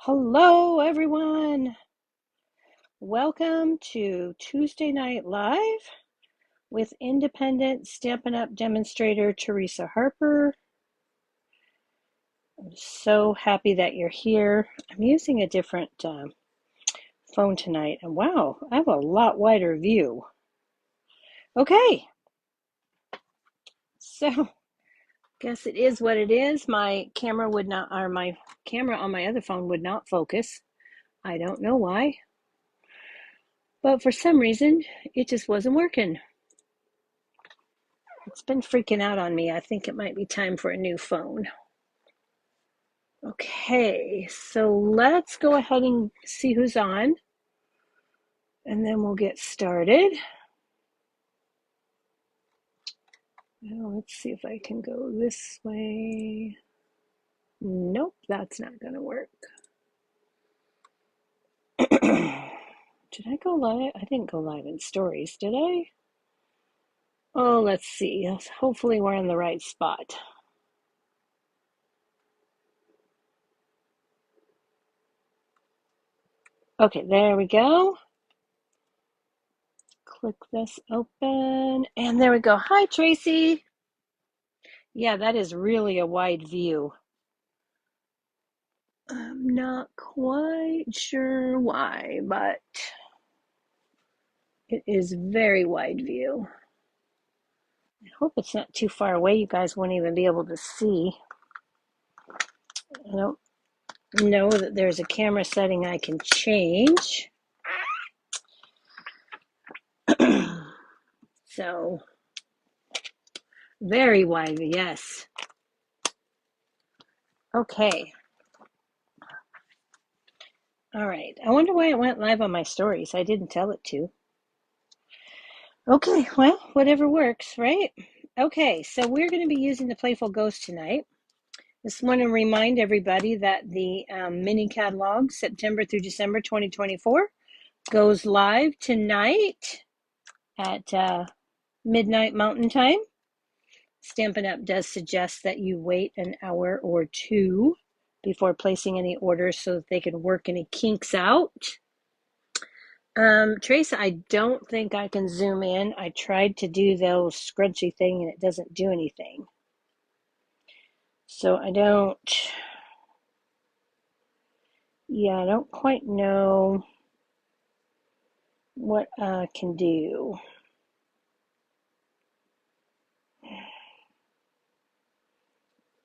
Hello, everyone. Welcome to Tuesday Night Live with independent Stampin' Up! Demonstrator Teresa Harper. I'm so happy that you're here. I'm using a different phone tonight, and wow, I have a lot wider view. Okay, so guess it is what it is. My camera would not, or my camera on my other phone would not focus. I don't know why, but for some reason, it just wasn't working. It's been freaking out on me. I think it might be time for a new phone. Okay, so let's go ahead and see who's on, and then we'll get started. Now, let's see if I can go this way. Nope, that's not going to work. Did I go live? I didn't go live in stories, did I? Oh, let's see. Hopefully we're in the right spot. Okay, there we go. Click this open, and there we go. Hi, Tracy. Yeah, that is really a wide view. I'm not quite sure why, but it is very wide view. I hope it's not too far away. You guys won't even be able to see. I don't know that there's a camera setting I can change. So, very wide, yes. Okay. All right. I wonder why it went live on my stories. I didn't tell it to. Okay, well, whatever works, right? Okay, so we're going to be using the Playful Ghost tonight. Just want to remind everybody that the mini catalog, September through December 2024, goes live tonight at midnight Mountain Time. Stampin' Up! Does suggest that you wait an hour or two before placing any orders so that they can work any kinks out. Trace, I don't think I can zoom in. I tried to do those scrunchy thing and it doesn't do anything. So I don't quite know what I can do.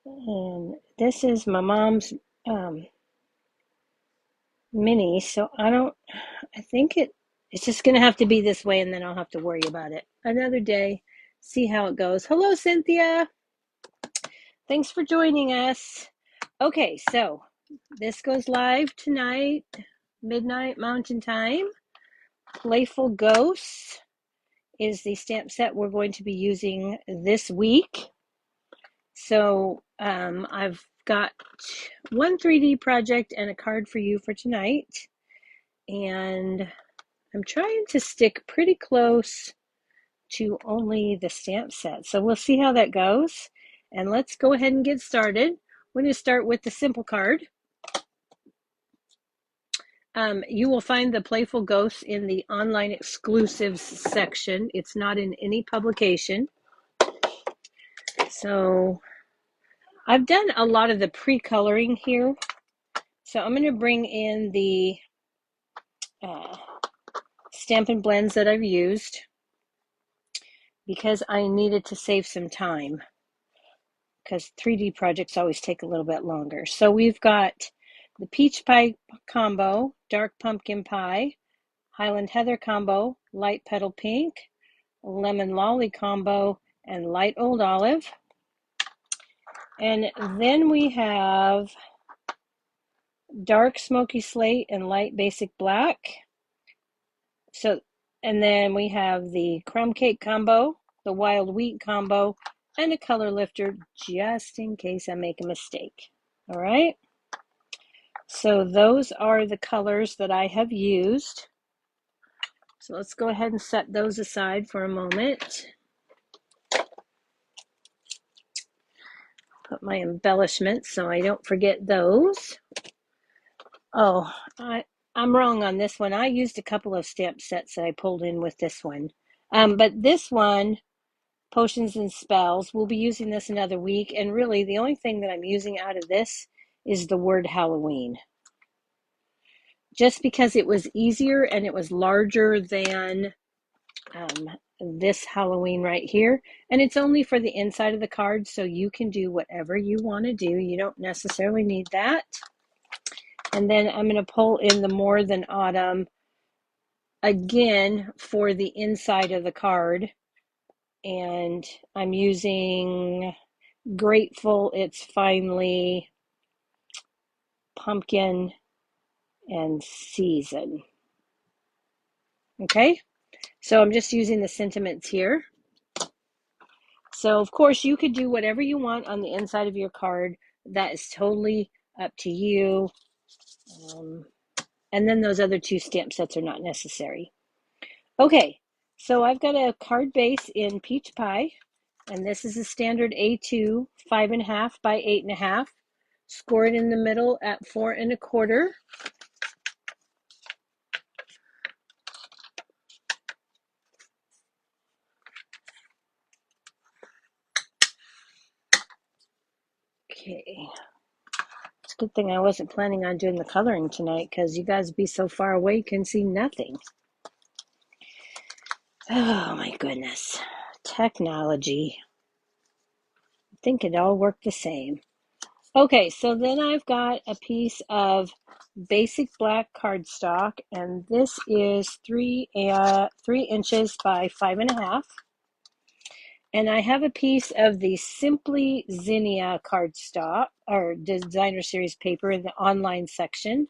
And this is my mom's mini, so I think it's just going to have to be this way, and then I'll have to worry about it another day, see how it goes. Hello, Cynthia. Thanks for joining us. Okay, so this goes live tonight, midnight Mountain Time. Playful Ghosts is the stamp set we're going to be using this week. So I've got one 3D project and a card for you for tonight. And I'm trying to stick pretty close to only the stamp set. So we'll see how that goes. And let's go ahead and get started. We're going to start with the simple card. You will find the Playful Ghosts in the online exclusives section. It's not in any publication. So I've done a lot of the pre-coloring here. So I'm going to bring in the Stampin' Blends that I've used because I needed to save some time because 3D projects always take a little bit longer. So we've got the Peach Pie combo, Dark Pumpkin Pie, Highland Heather combo, Light Petal Pink, Lemon Lolly combo, and Light Old Olive. And then we have Dark Smoky Slate and Light Basic Black. So, and then we have the Crumb Cake combo, the Wild Wheat combo, and a color lifter just in case I make a mistake. All right. So those are the colors that I have used. So let's go ahead and set those aside for a moment. Put my embellishments so I don't forget those. Oh, I'm wrong on this one. I used a couple of stamp sets that I pulled in with this one. But this one, Potions and Spells, we'll be using this another week. And really, the only thing that I'm using out of this is the word Halloween. Just because it was easier and it was larger than this Halloween right here. And it's only for the inside of the card, so you can do whatever you want to do. You don't necessarily need that. And then I'm going to pull in the More Than Autumn again for the inside of the card. And I'm using Grateful, It's Finally, Pumpkin, and Season. Okay, so I'm just using the sentiments here. So, of course, you could do whatever you want on the inside of your card. That is totally up to you. And then those other two stamp sets are not necessary. Okay, so I've got a card base in Peach Pie, and this is a standard A2, 5.5 by 8.5, scored in the middle at 4 1/4. Okay, it's a good thing I wasn't planning on doing the coloring tonight because you guys be so far away you can see nothing. Oh my goodness, technology. I think it all worked the same. Okay, so then I've got a piece of basic black cardstock, and this is 3 inches by 5.5. And I have a piece of the Simply Zinnia cardstock or designer series paper in the online section,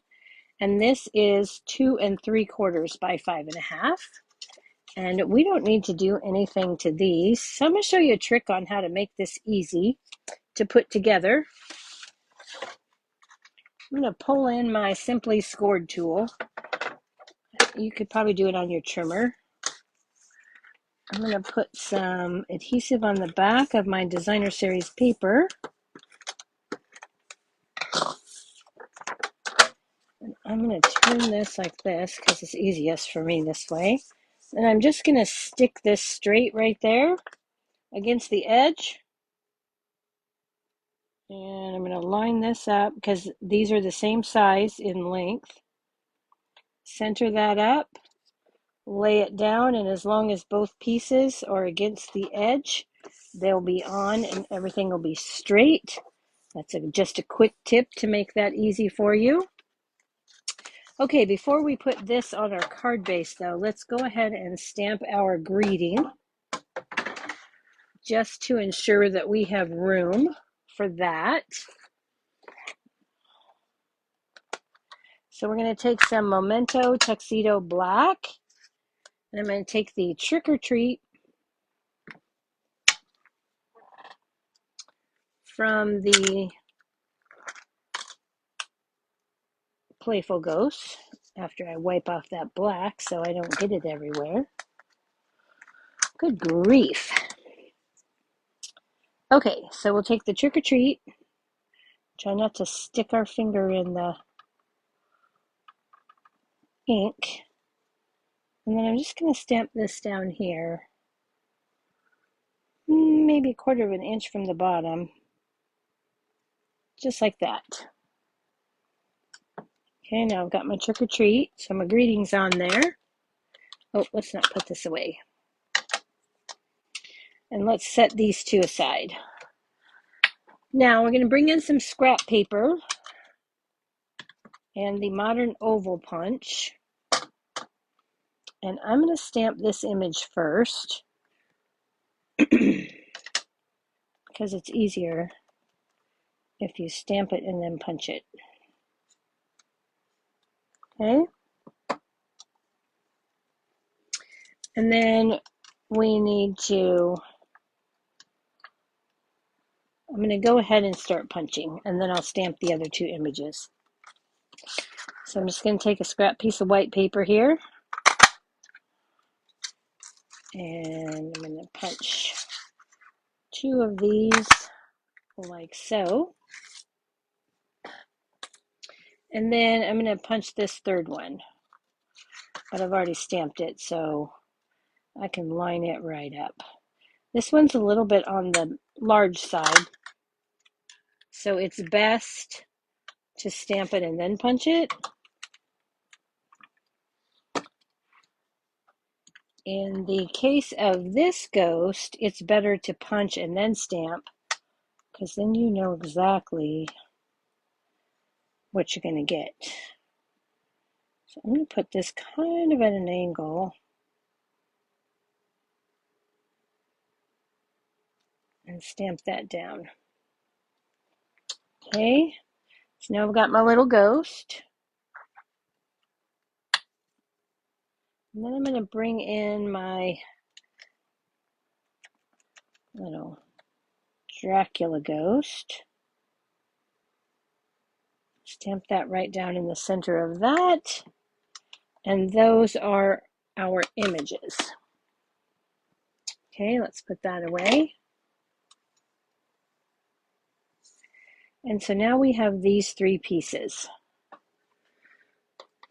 and this is 2 3/4 by 5.5. And we don't need to do anything to these, so I'm going to show you a trick on how to make this easy to put together. I'm going to pull in my Simply Scored tool. You could probably do it on your trimmer. I'm going to put some adhesive on the back of my designer series paper. And I'm going to turn this like this because it's easiest for me this way. And I'm just going to stick this straight right there against the edge. And I'm going to line this up because these are the same size in length. Center that up, lay it down, and as long as both pieces are against the edge, they'll be on and everything will be straight. That's just a quick tip to make that easy for you. Okay, before we put this on our card base though, let's go ahead and stamp our greeting just to ensure that we have room for that. So we're going to take some Memento Tuxedo Black, and I'm going to take the Trick or Treat from the Playful Ghosts after I wipe off that black so I don't get it everywhere. Good grief. Okay, so we'll take the Trick or Treat. Try not to stick our finger in the ink. And then I'm just going to stamp this down here, maybe 1/4 inch from the bottom, just like that. Okay, now I've got my Trick or Treat, so my greetings on there. Oh, let's not put this away. And let's set these two aside. Now we're going to bring in some scrap paper and the modern oval punch. And I'm going to stamp this image first because it's easier if you stamp it and then punch it. Okay? And then we need to, I'm going to go ahead and start punching, and then I'll stamp the other two images. So I'm just going to take a scrap piece of white paper here, and I'm going to punch 2 of these like so. And then I'm going to punch this third one, but I've already stamped it, so I can line it right up. This one's a little bit on the large side, so it's best to stamp it and then punch it. In the case of this ghost, it's better to punch and then stamp, because then you know exactly what you're going to get. So I'm going to put this kind of at an angle and stamp that down. Okay, so now I've got my little ghost. And then I'm going to bring in my little Dracula ghost. Stamp that right down in the center of that. And those are our images. Okay, let's put that away. And so now we have these three pieces.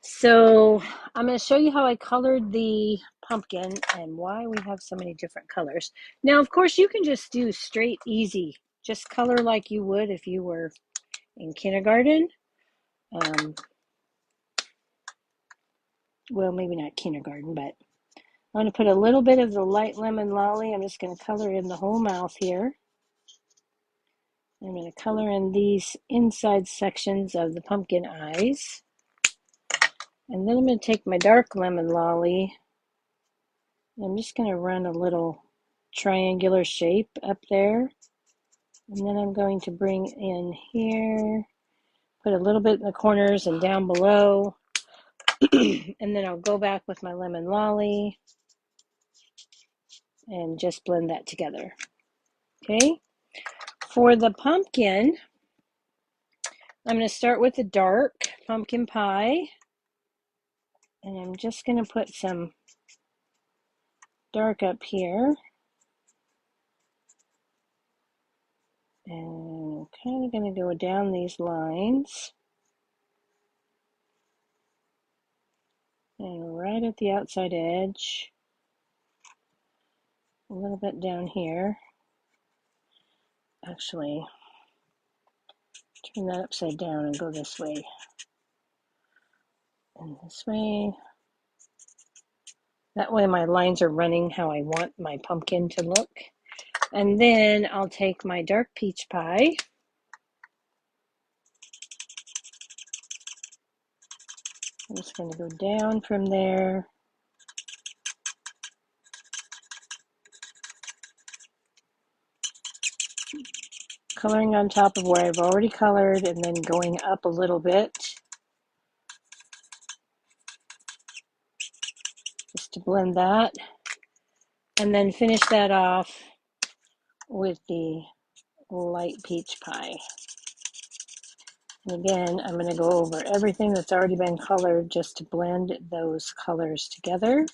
So I'm going to show you how I colored the pumpkin and why we have so many different colors. Now, of course, you can just do straight, easy, just color like you would if you were in kindergarten. Well, maybe not kindergarten, but I'm going to put a little bit of the light lemon lolly. I'm just going to color in the whole mouth here. I'm going to color in these inside sections of the pumpkin eyes. And then I'm going to take my dark lemon lolly. I'm just going to run a little triangular shape up there. And then I'm going to bring in here, put a little bit in the corners and down below. And then I'll go back with my lemon lolly and just blend that together. Okay. For the pumpkin, I'm going to start with the dark pumpkin pie. And I'm just going to put some dark up here. And I'm kind of going to go down these lines. And right at the outside edge. A little bit down here. Actually, turn that upside down and go this way. And this way. That way my lines are running how I want my pumpkin to look. And then I'll take my dark peach pie. I'm just going to go down from there. Coloring on top of where I've already colored and then going up a little bit. Just to blend that. And then finish that off with the light peach pie. And again, I'm going to go over everything that's already been colored just to blend those colors together.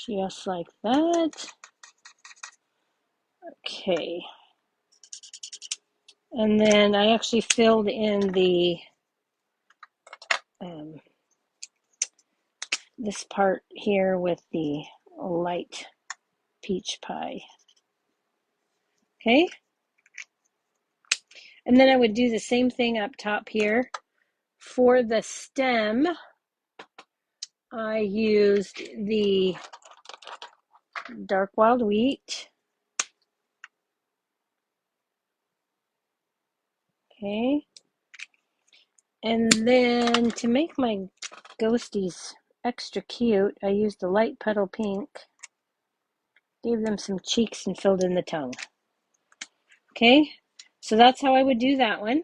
Just like that. Okay. And then I actually filled in the this part here with the light peach pie. Okay. And then I would do the same thing up top here. For the stem, I used the dark wild wheat. Okay. And then to make my ghosties extra cute, I used the light petal pink. Gave them some cheeks and filled in the tongue. Okay, so that's how I would do that one.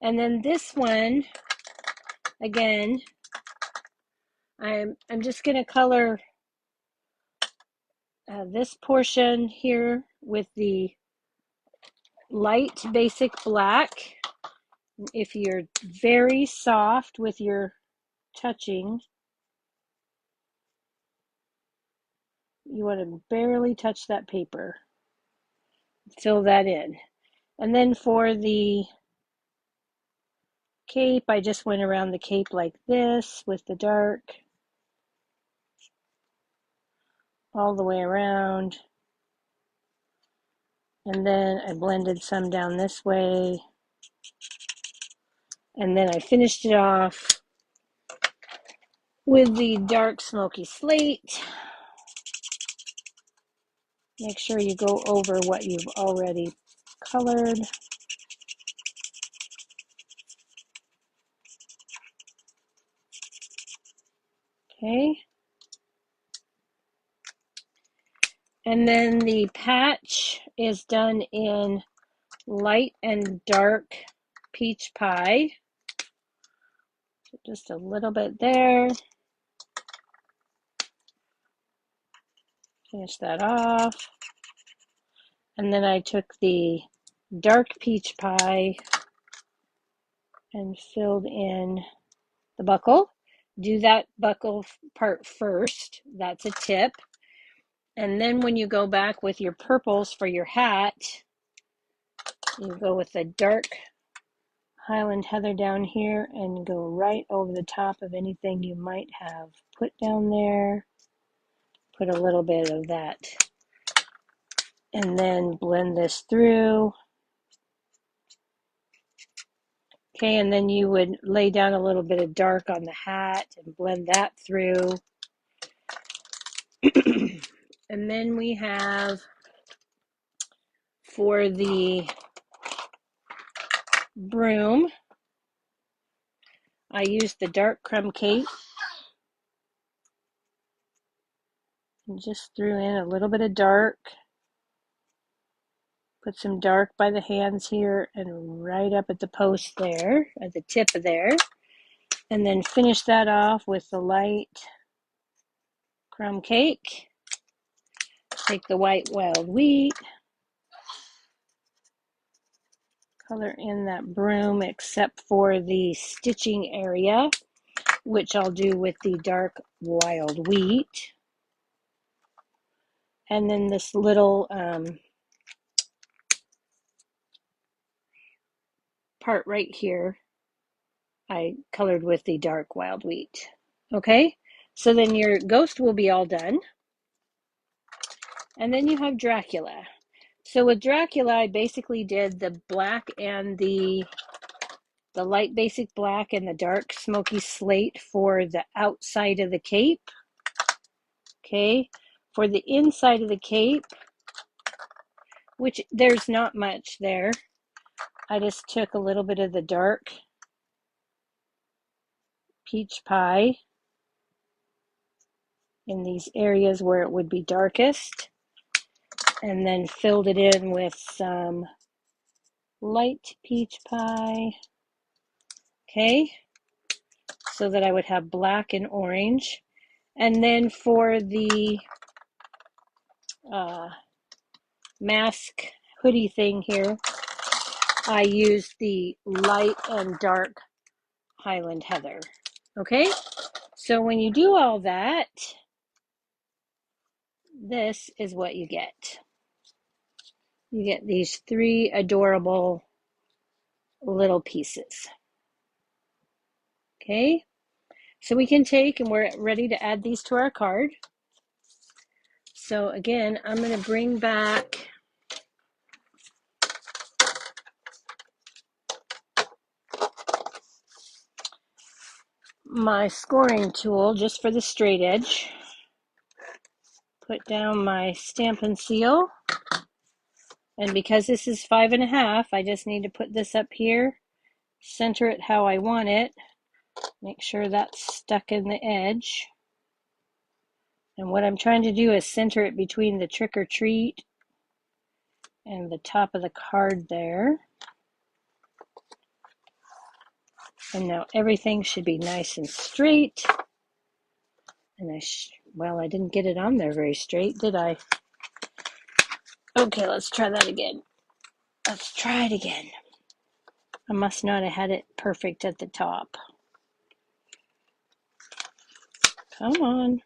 And then this one, again, I'm just going to color this portion here with the light basic black. If you're very soft with your touching, you want to barely touch that paper. Fill that in. And then for the cape, I just went around the cape like this with the dark all the way around. And then I blended some down this way. And then I finished it off with the dark smoky slate. Make sure you go over what you've already colored. Okay. And then the patch is done in light and dark peach pie. So just a little bit there. Finish that off. And then I took the dark peach pie and filled in the buckle. Do that buckle part first. That's a tip. And then when you go back with your purples for your hat, you go with the dark Highland Heather down here and go right over the top of anything you might have put down there. Put a little bit of that. And then blend this through. Okay, and then you would lay down a little bit of dark on the hat and blend that through. And then we have, for the broom, I used the dark crumb cake and just threw in a little bit of dark. Put some dark by the hands here and right up at the post there, at the tip of there. And then finish that off with the light crumb cake. Take the white wild wheat. Color in that broom except for the stitching area, which I'll do with the dark wild wheat. And then this little part right here, I colored with the dark wild wheat. Okay, so then your ghost will be all done. And then you have Dracula. So with Dracula, I basically did the black and the light basic black and the dark smoky slate for the outside of the cape. Okay, for the inside of the cape, which there's not much there, I just took a little bit of the dark peach pie in these areas where it would be darkest, and then filled it in with some light peach pie. Okay, so that I would have black and orange. And then for the mask hoodie thing here, I used the light and dark Highland Heather. Okay, so when you do all that, this is what you get. You get these 3 adorable little pieces. Okay, so we can take, and we're ready to add these to our card. So again, I'm going to bring back my scoring tool just for the straight edge. Put down my Stampin' Seal. And because this is 5.5, I just need to put this up here, center it how I want it, make sure that's stuck in the edge. And what I'm trying to do is center it between the trick or treat and the top of the card there. And now everything should be nice and straight. And I didn't get it on there very straight, did I? Okay, let's try that again. Let's try it again. I must not have had it perfect at the top. Come on.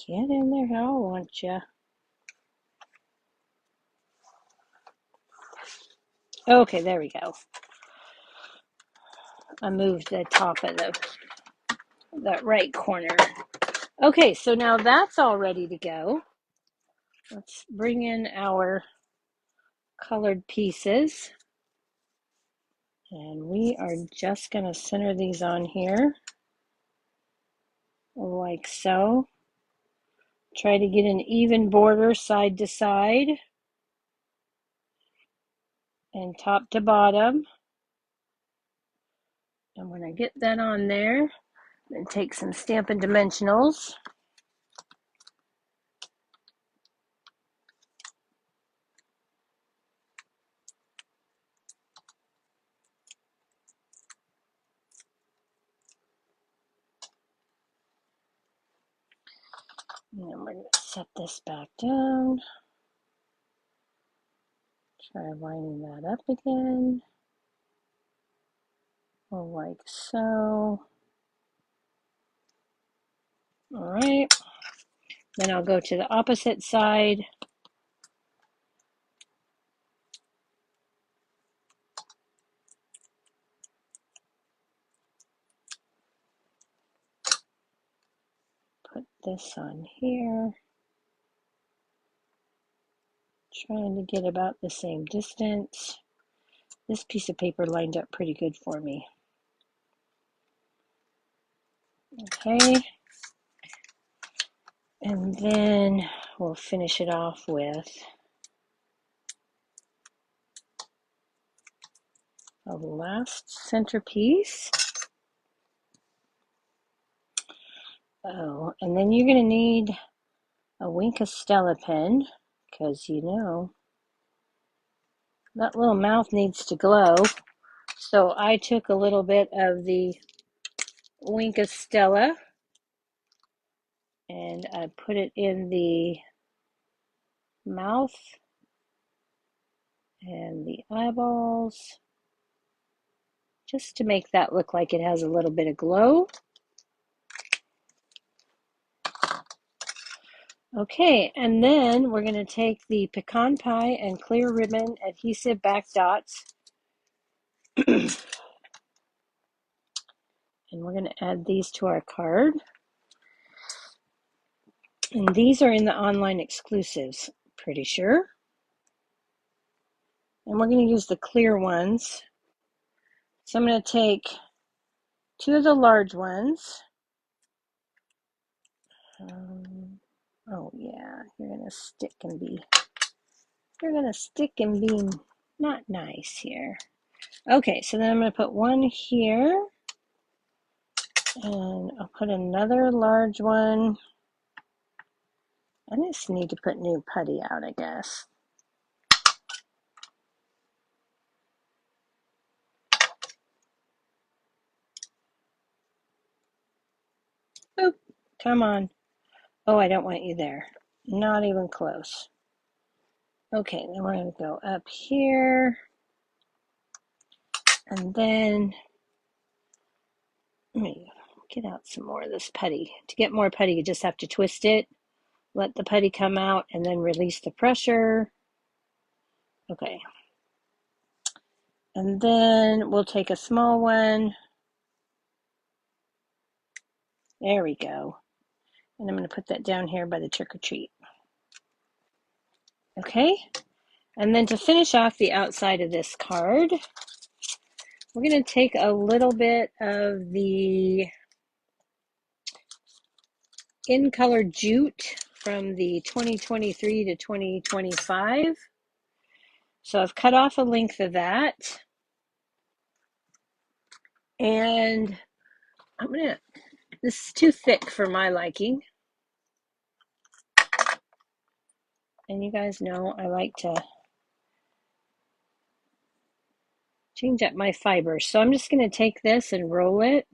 Get in there, I want you. Okay, there we go. I moved the top of that right corner. Okay, so now that's all ready to go. Let's bring in our colored pieces. And we are just going to center these on here, like so. Try to get an even border side to side and top to bottom. And when I get that on there, then take some Stampin' Dimensionals. And then we're going to set this back down. Try lining that up again. Like so. All right. Then I'll go to the opposite side. Put this on here. Trying to get about the same distance. This piece of paper lined up pretty good for me. Okay. And then we'll finish it off with a last centerpiece. Oh, and then you're going to need a Wink of Stella pen, because you know that little mouth needs to glow. So I took a little bit of the Wink of Stella and I put it in the mouth and the eyeballs, just to make that look like it has a little bit of glow. Okay, and then we're going to take the pecan pie and clear ribbon adhesive back dots and we're going to add these to our card. And these are in the online exclusives, pretty sure. And we're going to use the clear ones. So I'm going to take two of the large ones. Oh yeah, you're going to stick and be not nice here. Okay, so then I'm going to put one here. And I'll put another large one. I just need to put new putty out, I guess. Oop, come on. Oh, I don't want you there. Not even close. Okay, then we're going to go up here. And then, let me get out some more of this putty. To get more putty, you just have to twist it, let the putty come out, and then release the pressure. Okay. And then we'll take a small one. There we go. And I'm going to put that down here by the trick or treat. Okay. And then to finish off the outside of this card, we're going to take a little bit of the in color jute from the 2023 to 2025. So I've cut off a length of that. And this is too thick for my liking. And you guys know I like to change up my fibers. So I'm just going to take this and roll it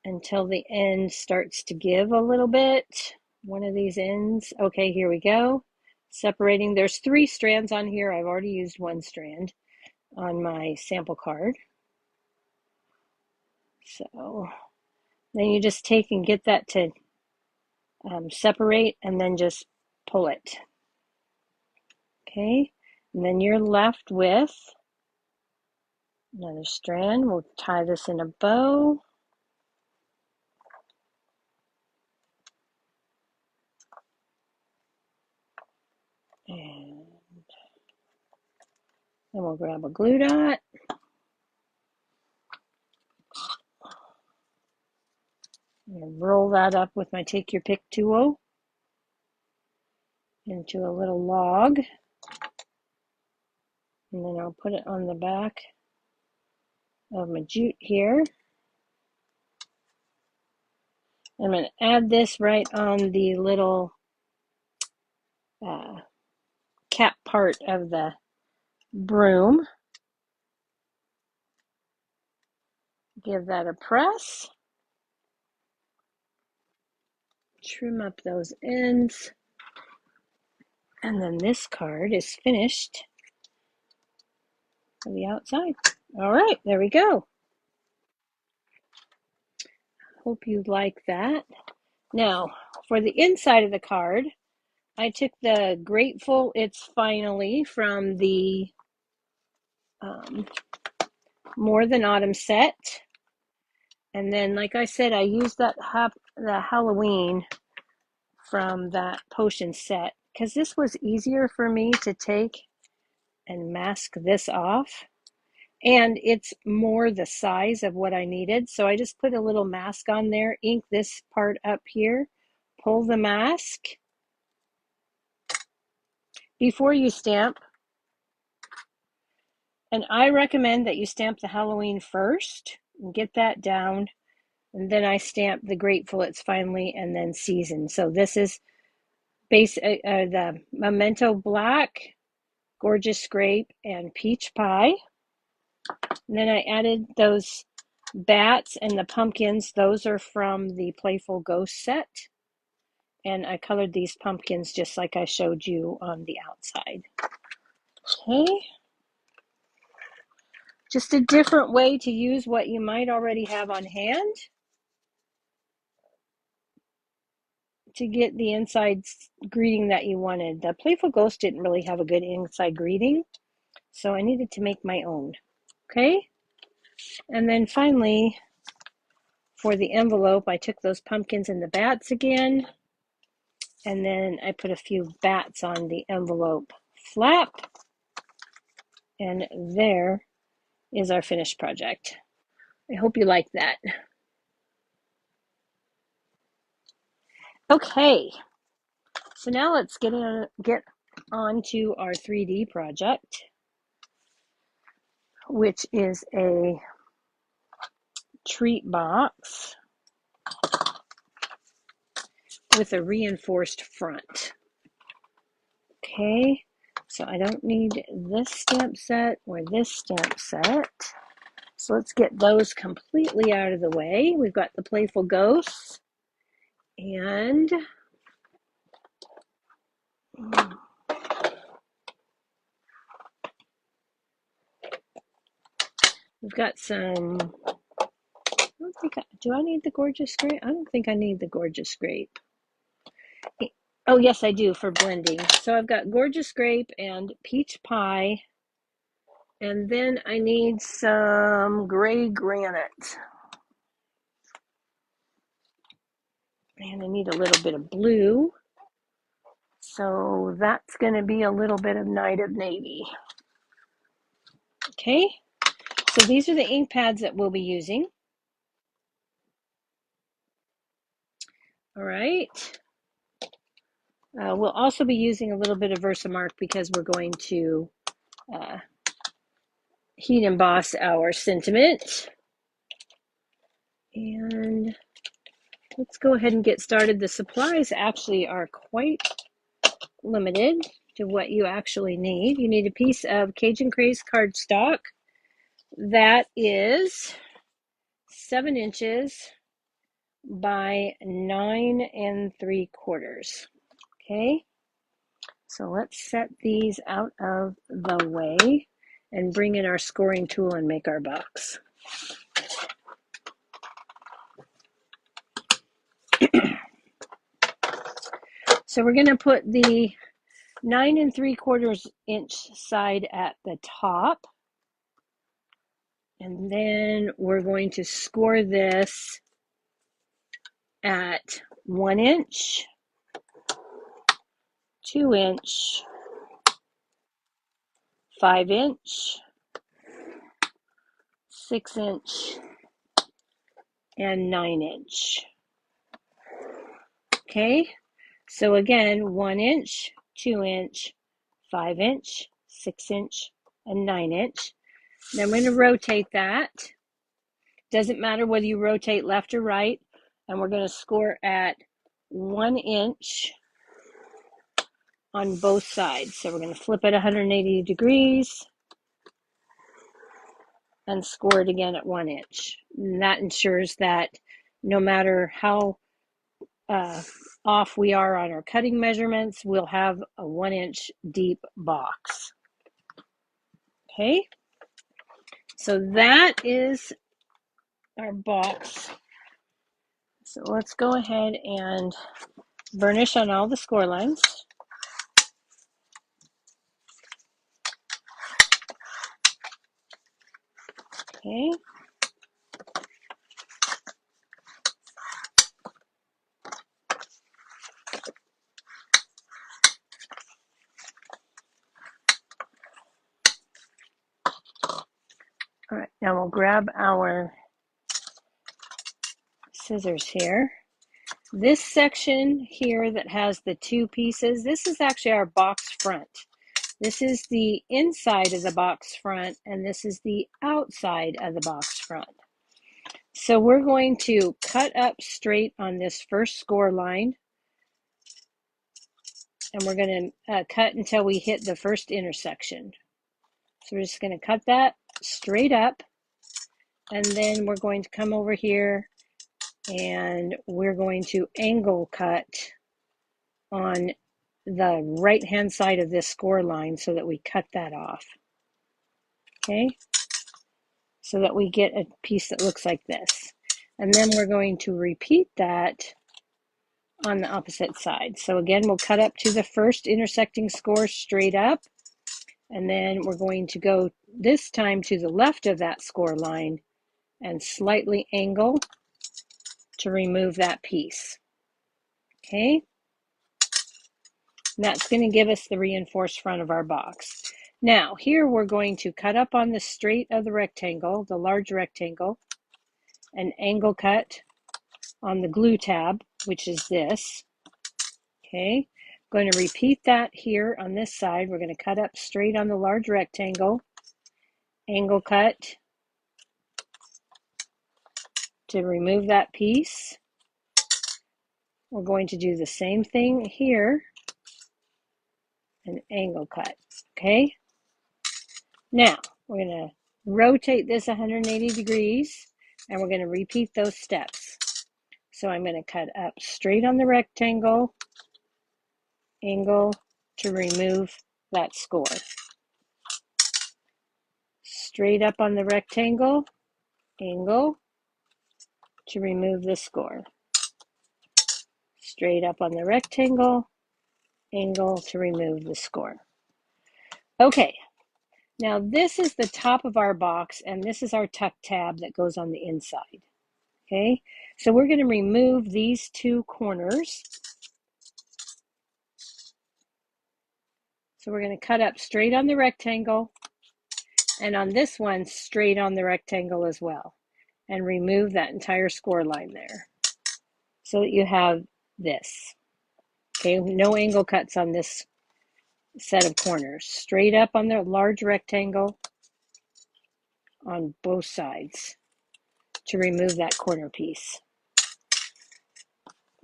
until the end starts to give a little bit. One of these ends. Okay, here we go. Separating. There's 3 strands on here. I've already used one strand. on my sample card. So then you just take and get that to separate and then just pull it. Okay, and then you're left with another strand. We'll tie this in a bow. And then we'll grab a glue dot. And roll that up with my Take Your Pick tool into a little log. And then I'll put it on the back of my jute here. I'm going to add this right on the little cap part of the broom. Give that a press. Trim up those ends. And then this card is finished on the outside. All right, there we go. Hope you like that. Now, for the inside of the card, I took the Grateful It's Finally from the More Than Autumn set. And then, like I said, I used that the Halloween from that potion set because this was easier for me to take and mask this off. And it's more the size of what I needed. So I just put a little mask on there, ink this part up here, pull the mask. Before you stamp, and I recommend that you stamp the Halloween first and get that down. And then I stamp the Grateful It's Finally and then Season. So this is the Memento Black, Gorgeous Scrape, and Peach Pie. And then I added those bats and the pumpkins. Those are from the Playful Ghosts set. And I colored these pumpkins just like I showed you on the outside. Okay. Just a different way to use what you might already have on hand to get the inside greeting that you wanted. The Playful Ghost didn't really have a good inside greeting, so I needed to make my own. Okay. And then finally, for the envelope, I took those pumpkins and the bats again. And then I put a few bats on the envelope flap. And there is our finished project. I hope you like that. Okay, so now let's get on to our 3D project, which is a treat box with a reinforced front. Okay, so I don't need this stamp set or this stamp set. So let's get those completely out of the way. We've got the Playful Ghosts and we've got some, do I need the Gorgeous Grape? I don't think I need the Gorgeous Grape. Oh, yes, I do for blending. So I've got Gorgeous Grape and Peach Pie. And then I need some gray granite. And I need a little bit of blue. So that's going to be a little bit of Night of Navy. Okay, so these are the ink pads that we'll be using. All right. We'll also be using a little bit of Versamark because we're going to heat emboss our sentiment. And let's go ahead and get started. The supplies actually are quite limited to what you actually need. You need a piece of Cajun Craze cardstock that is 7 inches by 9 3/4. Okay, so let's set these out of the way. and bring in our scoring tool and make our box. So we're going to put the 9 3/4 inch side at the top. And then we're going to score this at 1 inch, 2 inch, 5 inch, 6 inch, and 9 inch. Okay, so again, 1 inch, 2 inch, 5 inch, 6 inch, and 9 inch. Then I'm going to rotate that. Doesn't matter whether you rotate left or right. And we're going to score at 1 inch on both sides. So we're going to flip it 180 degrees and score it again at 1 inch. And that ensures that no matter how off we are on our cutting measurements, we'll have a 1 inch deep box. Okay, so that is our box. So let's go ahead and burnish on all the score lines. Okay. All right, now we'll grab our scissors here. This section here that has the two pieces, this is actually our box front. This is the inside of the box front, and this is the outside of the box front. So we're going to cut up straight on this first score line, and we're going to cut until we hit the first intersection. So we're just going to cut that straight up, and then we're going to come over here and we're going to angle cut on the right hand side of this score line so that we cut that off. Okay, so that we get a piece that looks like this. And then we're going to repeat that on the opposite side. So again, we'll cut up to the first intersecting score straight up, and then we're going to go this time to the left of that score line and slightly angle to remove that piece. Okay, and that's going to give us the reinforced front of our box. Now here we're going to cut up on the straight of the rectangle, the large rectangle, and angle cut on the glue tab, which is this. Okay, I'm going to repeat that here on this side. We're going to cut up straight on the large rectangle, angle cut to remove that piece. We're going to do the same thing here, an angle cut. Okay, now we're going to rotate this 180 degrees, and we're going to repeat those steps. So I'm going to cut up straight on the rectangle, angle to remove that score. Straight up on the rectangle, angle to remove the score. Straight up on the rectangle, angle to remove the score. Okay, now this is the top of our box, and this is our tuck tab that goes on the inside. Okay, so we're going to remove these two corners. So we're going to cut up straight on the rectangle, and on this one, straight on the rectangle as well, and remove that entire score line there so that you have this. Okay, no angle cuts on this set of corners. Straight up on the large rectangle on both sides to remove that corner piece.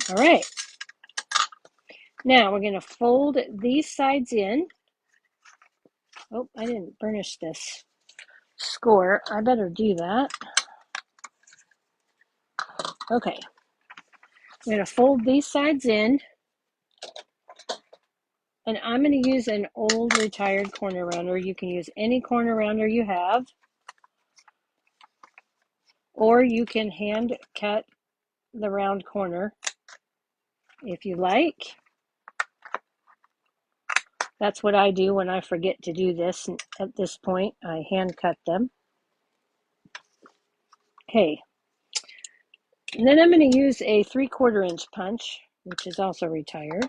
All right. Now we're going to fold these sides in. Oh, I didn't burnish this score. I better do that. Okay. I'm going to fold these sides in. And I'm going to use an old retired corner rounder. You can use any corner rounder you have, or you can hand cut the round corner if you like. That's what I do when I forget to do this. At this point, I hand cut them. Okay. And then I'm going to use a 3/4 inch punch, which is also retired.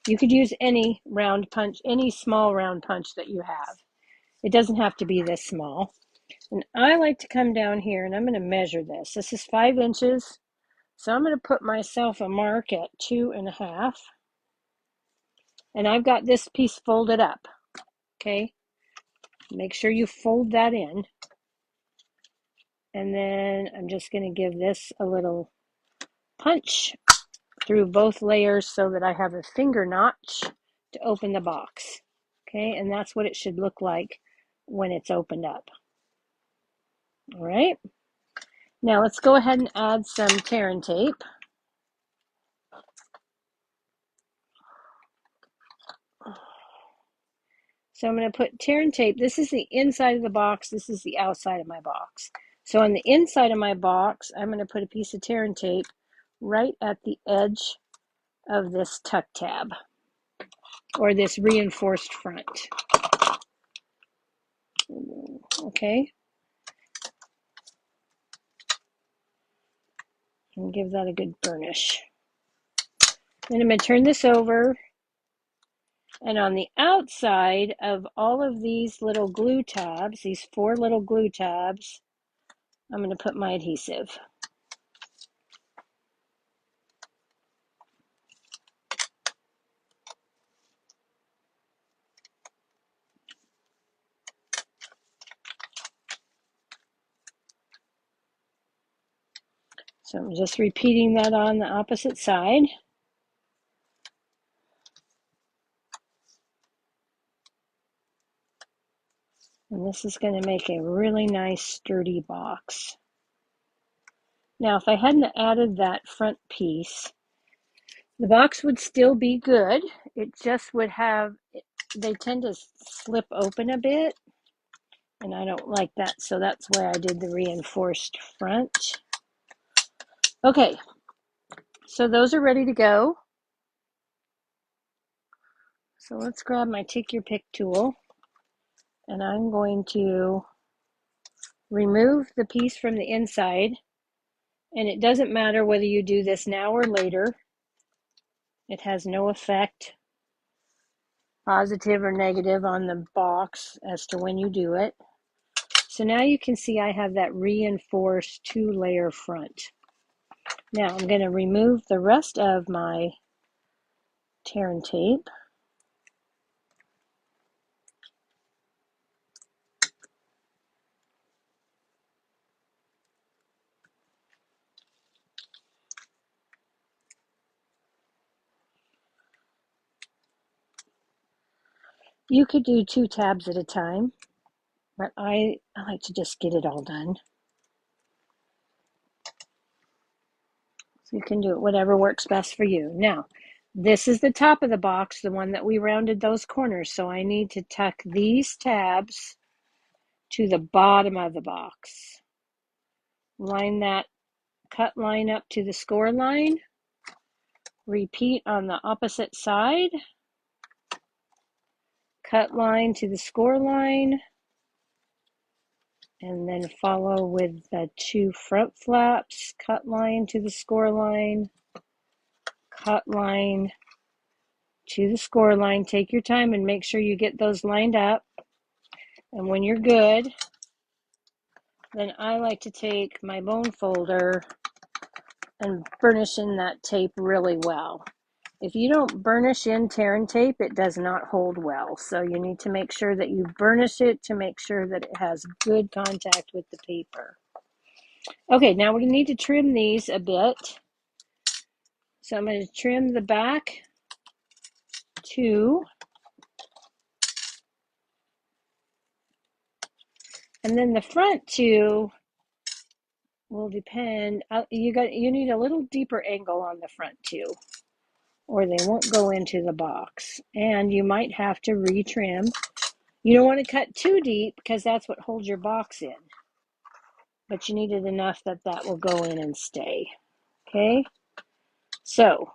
You could use any round punch, any small round punch that you have. It doesn't have to be this small. And I like to come down here and I'm going to measure this. This is 5 inches. So I'm going to put myself a mark at 2.5. And I've got this piece folded up. Okay. Make sure you fold that in. And then I'm just going to give this a little punch through both layers so that I have a finger notch to open the box. Okay, and that's what it should look like when it's opened up. All right, now let's go ahead and add some tear and tape. So I'm going to put tear and tape. This is the inside of the box. This is the outside of my box. So on the inside of my box, I'm going to put a piece of tear and tape right at the edge of this tuck tab, or this reinforced front. Okay. And give that a good burnish. Then I'm going to turn this over. And on the outside of all of these little glue tabs, these 4 little glue tabs, I'm going to put my adhesive. So I'm just repeating that on the opposite side. And this is going to make a really nice sturdy box. Now, if I hadn't added that front piece, the box would still be good. It just would have, they tend to slip open a bit, and I don't like that, so that's why I did the reinforced front. Okay, so those are ready to go. So let's grab my Take Your Pick tool, and I'm going to remove the piece from the inside. And it doesn't matter whether you do this now or later. It has no effect, positive or negative, on the box as to when you do it. So now you can see I have that reinforced 2-layer front. Now I'm going to remove the rest of my tear and tape. You could do 2 tabs at a time, but I like to just get it all done. So you can do it whatever works best for you. Now, this is the top of the box, the one that we rounded those corners. So I need to tuck these tabs to the bottom of the box. Line that cut line up to the score line. Repeat on the opposite side. Cut line to the score line. And then follow with the 2 front flaps. Cut line to the score line. Cut line to the score line. Take your time and make sure you get those lined up. And when you're good, then I like to take my bone folder and burnish in that tape really well. If you don't burnish in tear and tape, it does not hold well. So you need to make sure that you burnish it to make sure that it has good contact with the paper. Okay, now we need to trim these a bit. So I'm going to trim the back 2. And then the front 2 will depend. You need a little deeper angle on the front 2. or they won't go into the box. And you might have to retrim. You don't want to cut too deep because that's what holds your box in. But you need it enough that that will go in and stay. Okay, so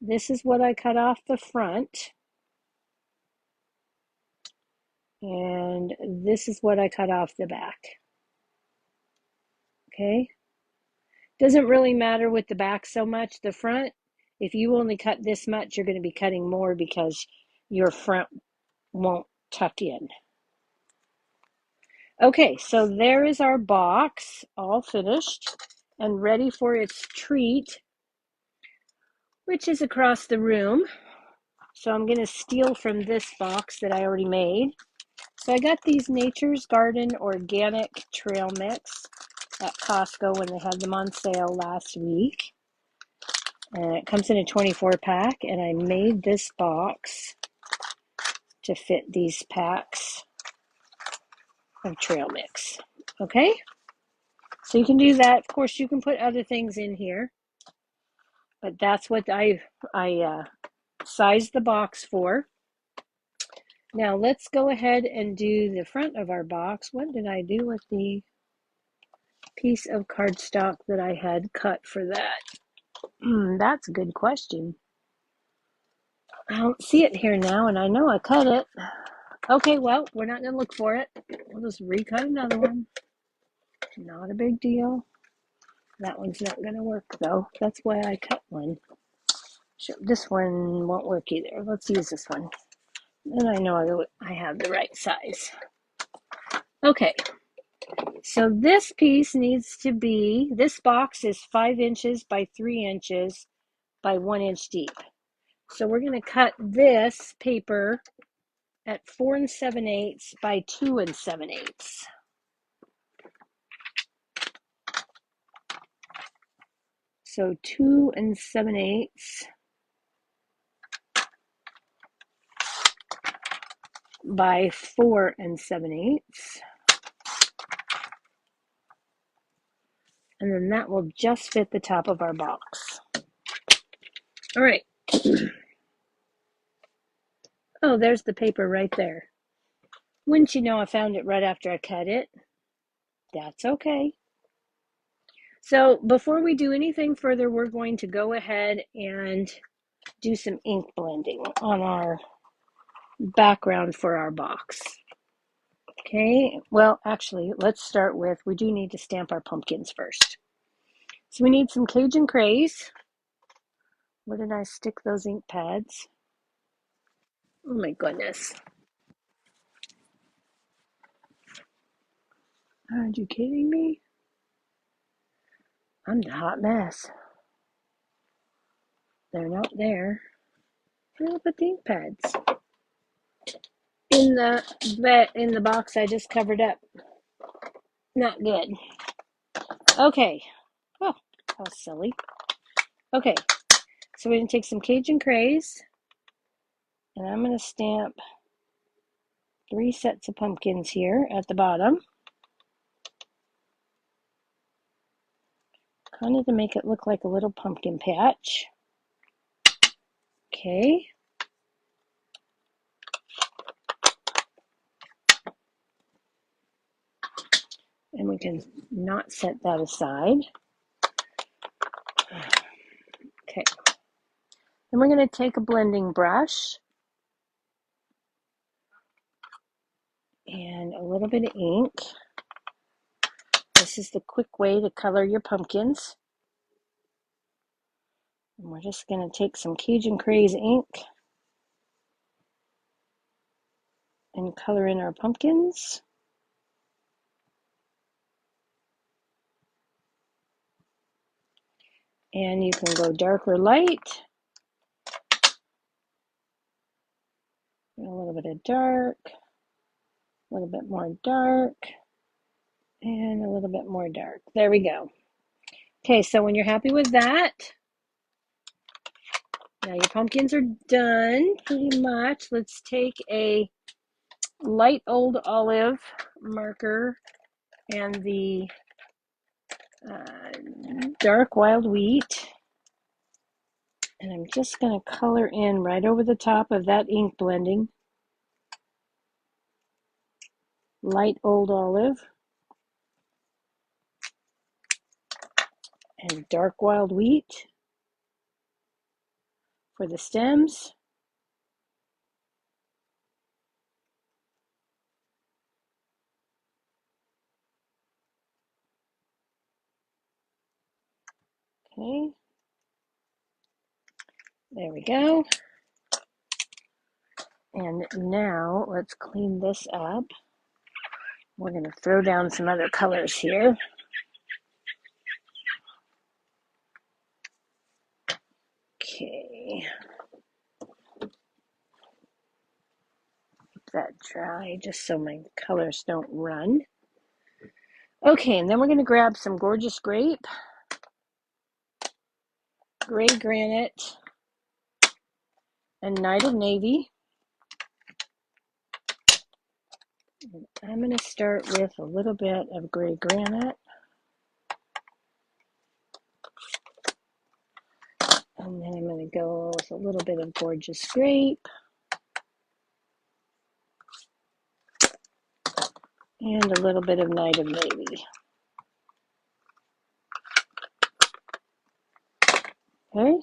this is what I cut off the front. And this is what I cut off the back. Okay, doesn't really matter with the back so much. The front, if you only cut this much, you're going to be cutting more because your front won't tuck in. Okay, so there is our box all finished and ready for its treat, which is across the room. So I'm going to steal from this box that I already made. So I got these Nature's Garden Organic Trail Mix at Costco when they had them on sale last week. And it comes in a 24 pack, and I made this box to fit these packs of trail mix. Okay? So you can do that. Of course, you can put other things in here, but that's what I sized the box for. Now let's go ahead and do the front of our box. What did I do with the piece of cardstock that I had cut for that? That's a good question. I don't see it here now, and I know I cut it. Okay, well, we're not going to look for it. We'll just recut another one. Not a big deal. That one's not going to work, though. That's why I cut one. Sure, this one won't work either. Let's use this one. Then I know I have the right size. Okay, so this piece needs to be, this box is 5 inches by 3 inches by 1 inch deep. So we're going to cut this paper at 4 7/8 by 2 7/8. So 2 7/8 by 4 7/8. And then that will just fit the top of our box. All right. Oh, there's the paper right there. Wouldn't you know, I found it right after I cut it. That's okay. So before we do anything further, we're going to go ahead and do some ink blending on our background for our box. Okay, well, actually, let's start with, we do need to stamp our pumpkins first. So we need some Cajun Craze. Where did I stick those ink pads? Oh my goodness. Are you kidding me? I'm the hot mess. They're not there. Where did I put the ink pads? In the box I just covered up. Not good. Okay. Oh, how silly. Okay, so we're going to take some Cajun Craze, and I'm going to stamp 3 sets of pumpkins here at the bottom, kind of to make it look like a little pumpkin patch. Okay. And we can not set that aside. Okay. Then we're going to take a blending brush and a little bit of ink. This is the quick way to color your pumpkins. And we're just going to take some Cajun Craze ink and color in our pumpkins. And you can go dark or light. A little bit of dark, a little bit more dark, and a little bit more dark. There we go. Okay, so when you're happy with that, now your pumpkins are done pretty much. Let's take a light old olive marker and the dark wild wheat And I'm just going to color in right over the top of that ink blending. Light Old Olive and Dark Wild Wheat for the stems. Okay, there we go. And now let's clean this up. We're going to throw down some other colors here. Okay. Keep that dry just so my colors don't run. Okay, and then we're going to grab some Gorgeous Grape, Gray Granite, and Night of Navy. And I'm going to start with a little bit of Gray Granite. And then I'm going to go with a little bit of Gorgeous Grape. And a little bit of Night of Navy. Okay.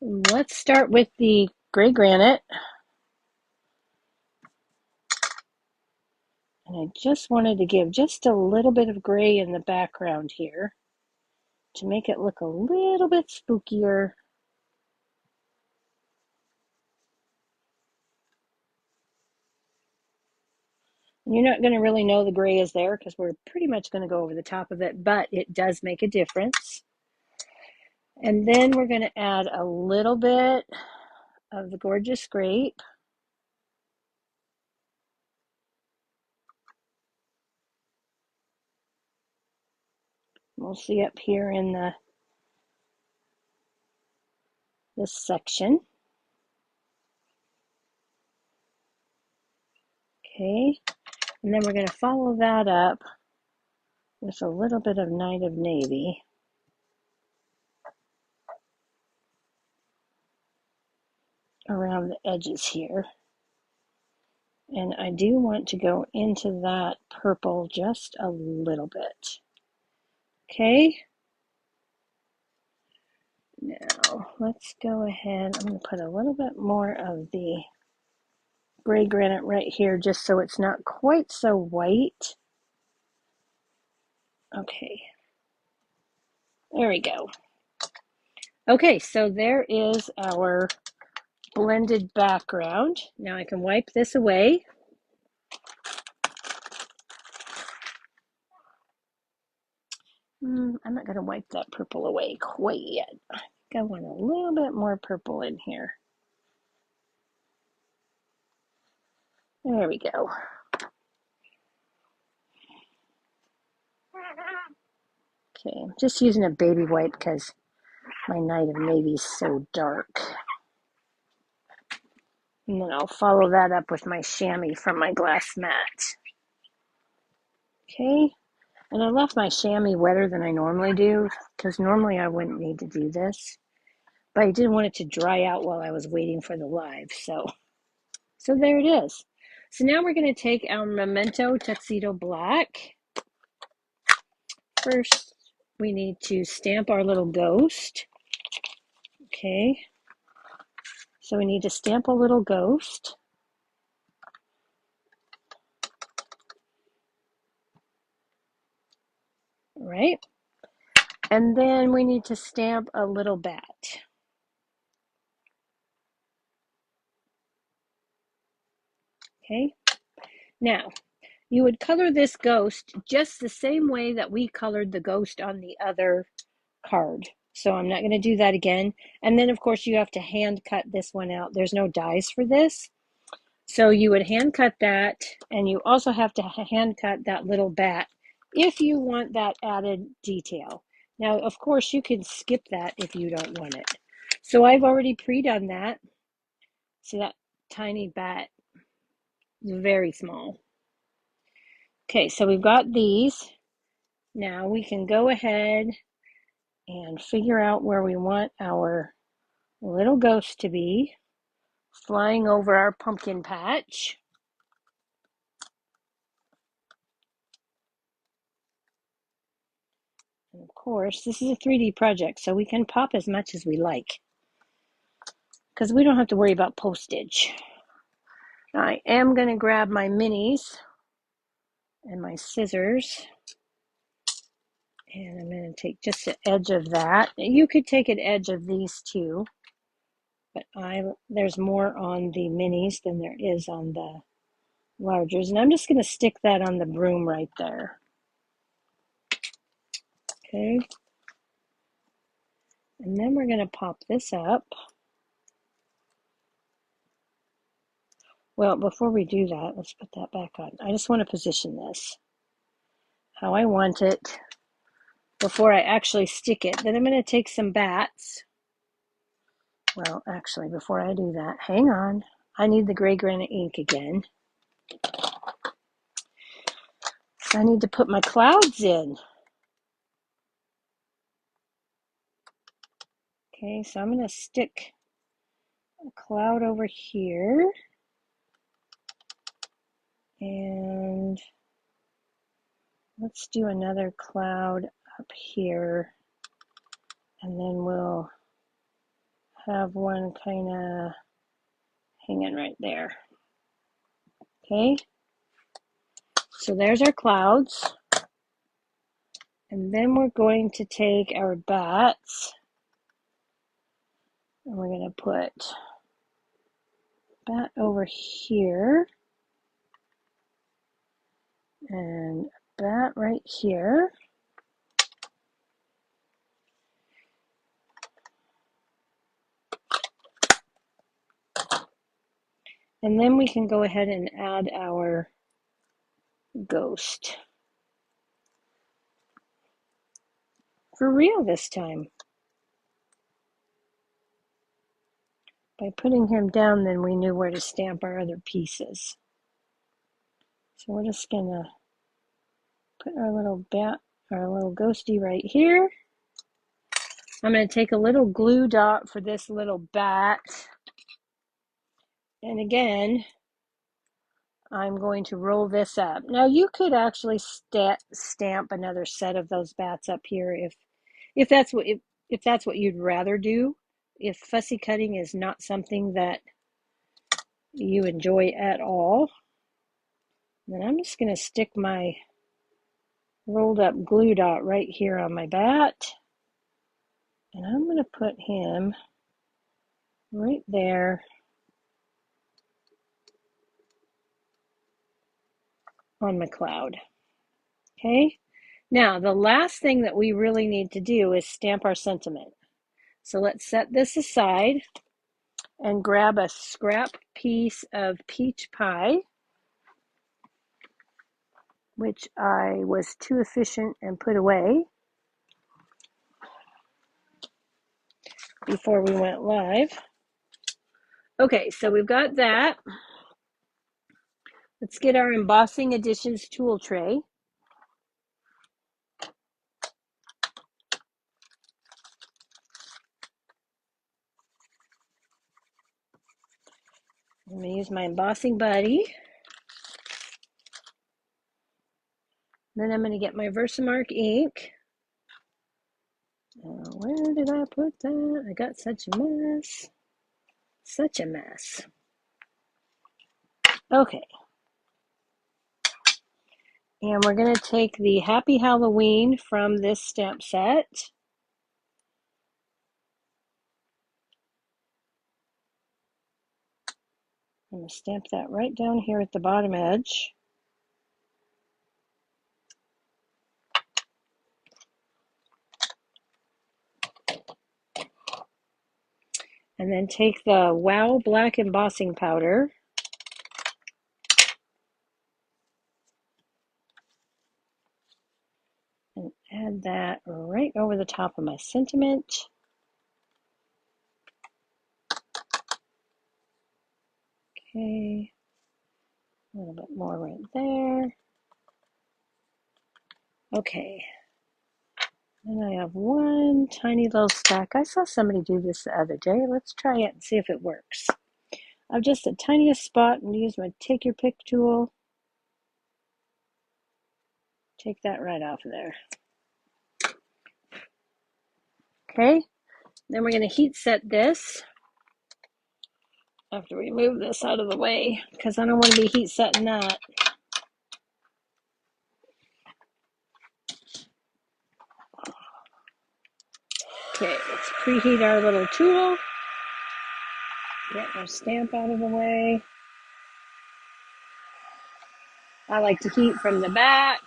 Let's start with the Gray Granite. And I just wanted to give just a little bit of gray in the background here to make it look a little bit spookier. You're not going to really know the gray is there because we're pretty much going to go over the top of it, but it does make a difference. And then we're going to add a little bit of the Gorgeous Grape. Mostly up here in this section. Okay, and then we're going to follow that up with a little bit of Night of Navy. Around the edges here. And I do want to go into that purple just a little bit. Okay. Now let's go ahead. I'm going to put a little bit more of the Gray Granite right here just so it's not quite so white. Okay. There we go. Okay, so there is our blended background. Now I can wipe this away. I'm not going to wipe that purple away quite yet. I think I want a little bit more purple in here. There we go. Okay, I'm just using a baby wipe because my Night of Navy is so dark. And then I'll follow that up with my chamois from my glass mat. Okay, and I left my chamois wetter than I normally do because normally I wouldn't need to do this. But I didn't want it to dry out while I was waiting for the live, so there it is. So now we're going to take our Memento Tuxedo Black. First, we need to stamp our little ghost. Okay, so we need to stamp a little ghost. Right, and then we need to stamp a little bat. Okay, now you would color this ghost just the same way that we colored the ghost on the other card. So I'm not going to do that again. And then of course you have to hand cut this one out. There's no dies for this. So you would hand cut that, and you also have to hand cut that little bat if you want that added detail. Now, of course, you can skip that if you don't want it. So I've already pre-done that. See that tiny bat? It's very small. Okay, so we've got these. Now we can go ahead and figure out where we want our little ghost to be, flying over our pumpkin patch. And of course, this is a 3D project, so we can pop as much as we like, because we don't have to worry about postage. I am going to grab my minis and my scissors, and I'm going to take just the edge of that. You could take an edge of these too, but there's more on the minis than there is on the largers, and I'm just going to stick that on the broom right there. Okay, and then we're going to pop this up. Well, before we do that, let's put that back on. I just want to position this how I want it before I actually stick it. Then I'm going to take some bats. Well, actually, before I do that, hang on. I need the gray granite ink again. I need to put my clouds in. Okay, so I'm going to stick a cloud over here. And let's do another cloud up here. And then we'll have one kind of hanging right there. Okay, so there's our clouds. And then we're going to take our bats and we're going to put bat over here and a bat right here. And then we can go ahead and add our ghost. For real this time. By putting him down, then we knew where to stamp our other pieces. So we're just gonna put our little bat, our little ghosty right here. I'm gonna take a little glue dot for this little bat. And again, I'm going to roll this up. Now you could actually stamp another set of those bats up here if that's what you'd rather do. If fussy cutting is not something that you enjoy at all, then I'm just going to stick my rolled up glue dot right here on my bat, and I'm going to put him right there on my cloud. Okay, now the last thing that we really need to do is stamp our sentiment. So let's set this aside and grab a scrap piece of peach pie, which I was too efficient and put away before we went live. Okay, so we've got that. Let's get our embossing additions tool tray. I'm going to use my embossing buddy. Then I'm going to get my Versamark ink. Where did I put that? I got such a mess. Such a mess. Okay. And we're going to take the Happy Halloween from this stamp set. I'm going to stamp that right down here at the bottom edge. And then take the Wow Black Embossing Powder. And add that right over the top of my sentiment. Okay. A little bit more right there. Okay. And I have one tiny little stack. I saw somebody do this the other day. Let's try it and see if it works. I've just the tiniest spot and use my take your pick tool. Take that right off of there. Okay, then we're going to heat set this. I have to remove this out of the way because I don't want to be heat setting that. Okay, let's preheat our little tool. Get our stamp out of the way. I like to heat from the back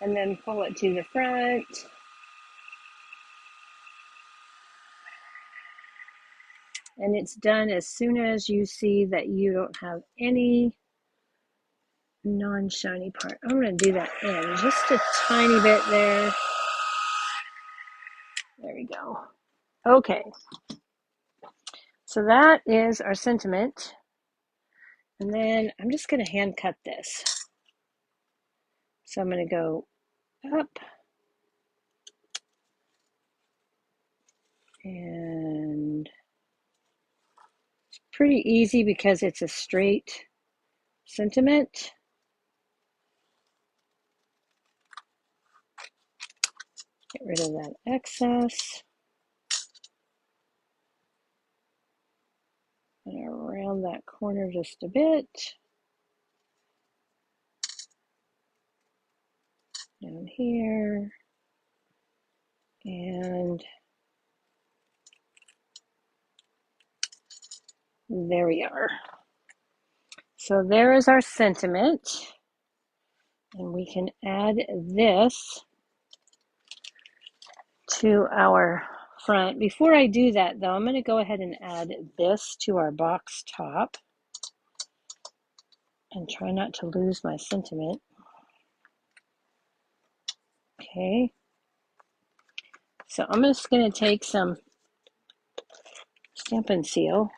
and then pull it to the front. And it's done as soon as you see that you don't have any non-shiny part. I'm going to do that in just a tiny bit there. There we go. Okay. So that is our sentiment. And then I'm just going to hand cut this. So I'm going to go up and it's pretty easy because it's a straight sentiment. Get rid of that excess. And around that corner just a bit. Down here. And there we are. So there is our sentiment. And we can add this to our front. Before I do that though, I'm going to go ahead and add this to our box top. And try not to lose my sentiment. Okay. So I'm just going to take some Stampin' Seal.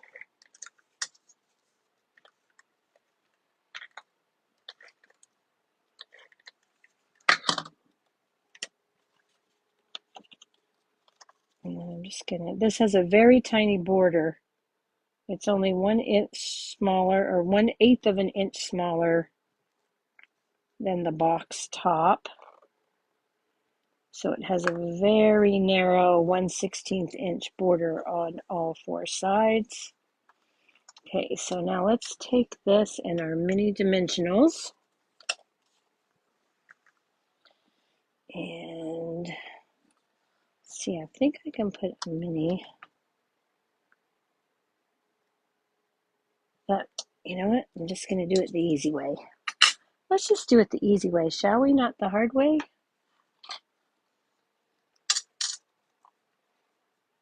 And then I'm just going to, this has a very tiny border. It's only 1 inch smaller, or 1/8 of an inch smaller than the box top. So it has a very narrow 1/16 inch border on all 4 sides. Okay, so now let's take this in our mini dimensionals. And see, I think I can put a mini. But you know what? I'm just going to do it the easy way. Let's just do it the easy way, shall we? Not the hard way.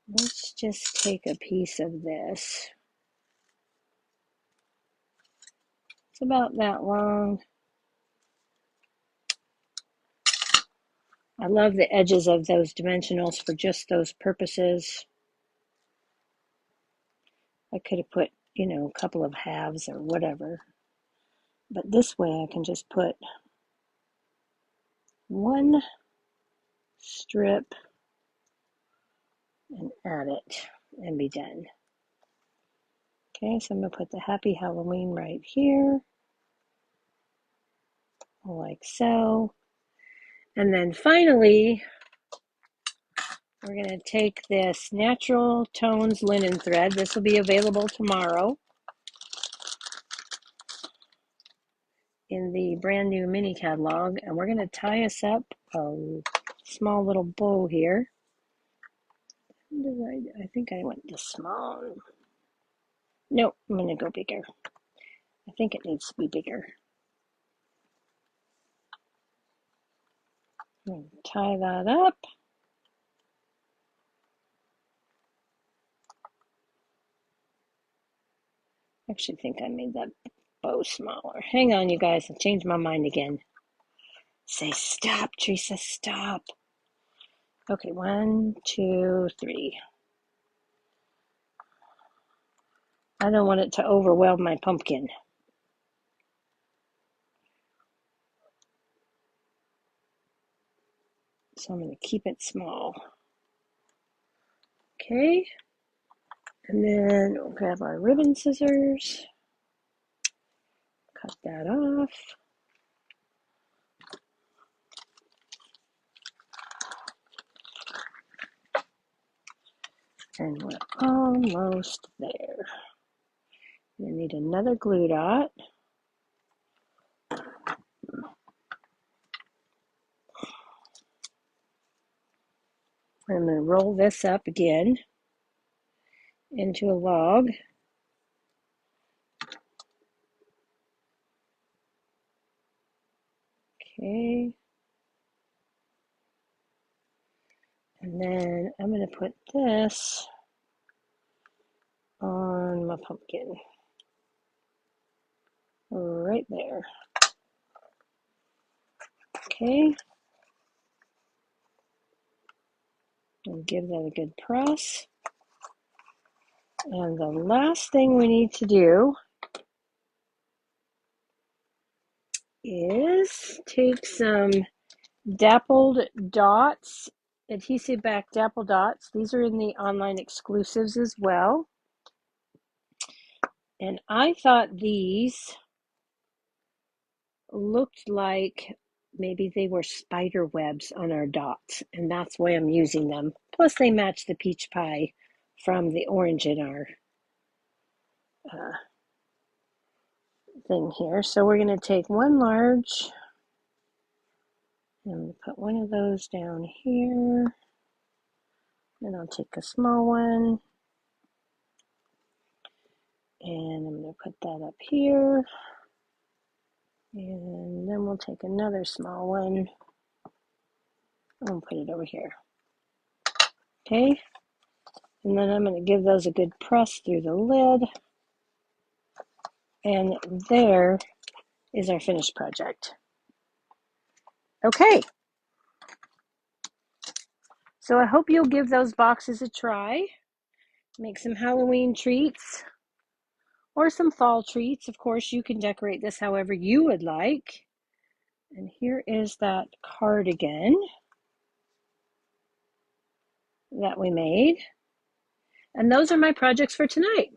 Let's just take a piece of this. It's about that long. I love the edges of those dimensionals for just those purposes. I could have put, you know, a couple of halves or whatever. But this way I can just put one strip and add it and be done. Okay, so I'm going to put the Happy Halloween right here, like so. And then finally, we're going to take this Natural Tones linen thread. This will be available tomorrow in the brand new mini catalog. And we're going to tie us up a small little bow here. I think I went this small. Nope, I'm going to go bigger. I think it needs to be bigger. I'm going to tie that up. I actually think I made that bow smaller. Hang on, you guys. I changed my mind again. Say stop, Teresa, stop. Okay, 1, 2, 3. I don't want it to overwhelm my pumpkin. So I'm going to keep it small. Okay. And then we'll grab our ribbon scissors. Cut that off. And we're almost there. We need another glue dot. I'm going to roll this up again into a log. Okay. And then I'm going to put this on my pumpkin. Right there. Okay. And give that a good press. And the last thing we need to do is take some dappled dots, adhesive back dappled dots. These are in the online exclusives as well. And I thought these looked like maybe they were spider webs on our dots, and that's why I'm using them. Plus they match the peach pie from the orange in our thing here. So we're going to take one large and put one of those down here. Then I'll take a small one and I'm going to put that up here. And then we'll take another small one and put it over here. Okay. And then I'm going to give those a good press through the lid. And there is our finished project. Okay. So I hope you'll give those boxes a try. Make some Halloween treats or some fall treats. Of course, you can decorate this however you would like. And here is that cardigan that we made. And those are my projects for tonight.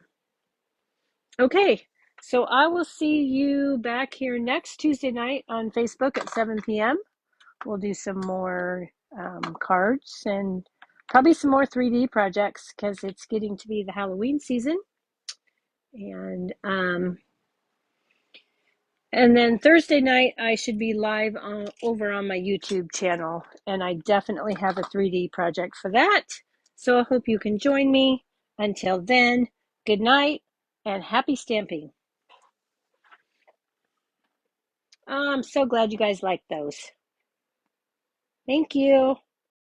Okay, so I will see you back here next Tuesday night on Facebook at 7 p.m. We'll do some more cards and probably some more 3D projects because it's getting to be the Halloween season. And then Thursday night, I should be live over on my YouTube channel. And I definitely have a 3D project for that. So I hope you can join me. Until then, good night and happy stamping. I'm so glad you guys like those. Thank you.